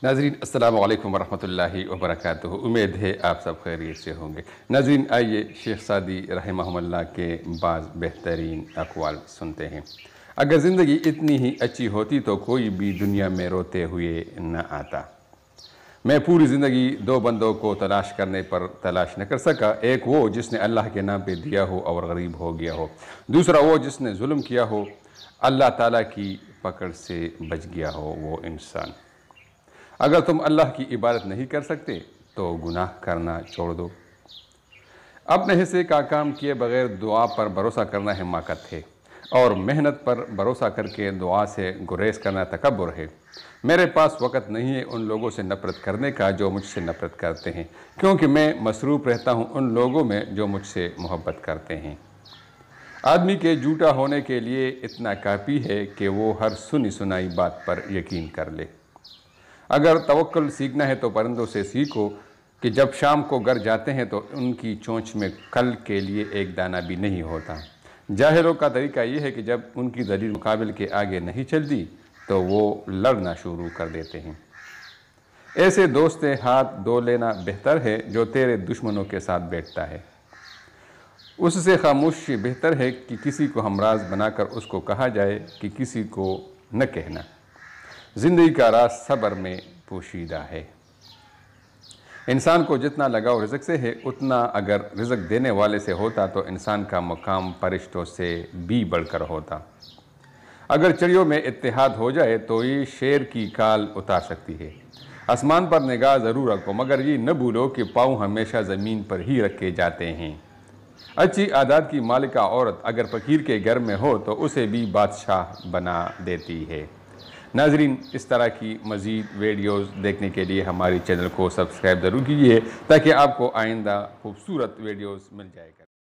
नाज़रीन अस्सलामु अलैकुम वरहमतुल्लाहि वबरकातुहू। उम्मीद है आप सब खैरियत से होंगे। नाज़रीन आइए शेख सादी रहमहुल्लाह के बाज़ बेहतरीन अक़वाल सुनते हैं। अगर ज़िंदगी इतनी ही अच्छी होती तो कोई भी दुनिया में रोते हुए न आता। मैं पूरी ज़िंदगी दो बंदों को तलाश करने पर तलाश न कर सका। एक वो जिसने अल्लाह के नाम पे दिया हो और गरीब हो गया हो, दूसरा वो जिसने जुल्म किया हो, अल्लाह ताला की पकड़ से बच गया हो वो इंसान। अगर तुम अल्लाह की इबादत नहीं कर सकते तो गुनाह करना छोड़ दो। अपने हिस्से का काम किए बगैर दुआ पर भरोसा करना हिमाकत है और मेहनत पर भरोसा करके दुआ से गुरेज करना तकब्बुर है। मेरे पास वक़्त नहीं है उन लोगों से नफ़रत करने का जो मुझसे नफ़रत करते हैं, क्योंकि मैं मसरूफ़ रहता हूँ उन लोगों में जो मुझसे मोहब्बत करते हैं। आदमी के झूठा होने के लिए इतना काफ़ी है कि वो हर सुनी सुनाई बात पर यकीन कर ले। अगर तवक्कुल सीखना है तो परिंदों से सीखो कि जब शाम को घर जाते हैं तो उनकी चोंच में कल के लिए एक दाना भी नहीं होता। जाहिलों का तरीका ये है कि जब उनकी दलील मुकाबिल के आगे नहीं चलती तो वो लड़ना शुरू कर देते हैं। ऐसे दोस्त से हाथ धो लेना बेहतर है जो तेरे दुश्मनों के साथ बैठता है। उससे खामोशी बेहतर है कि किसी को हमराज बनाकर उसको कहा जाए कि किसी को न कहना। ज़िंदगी का राज सब्र में पोशीदा है। इंसान को जितना लगाव रिज़्क़ से है उतना अगर रिज़्क़ देने वाले से होता तो इंसान का मुकाम फरिश्तों से भी बढ़कर होता। अगर चिड़ियों में इत्तेहाद हो जाए तो ये शेर की काल उतार सकती है। आसमान पर निगाह ज़रूर रखो मगर ये न भूलो कि पाँव हमेशा ज़मीन पर ही रखे जाते हैं। अच्छी आदत की मालिका औरत अगर फ़कीर के घर में हो तो उसे भी बादशाह बना देती है। नाज़रीन, इस तरह की मज़ीद वीडियोज़ देखने के लिए हमारे चैनल को सब्सक्राइब ज़रूर कीजिए ताकि आपको आइंदा खूबसूरत वीडियोज़ मिल जाएगा।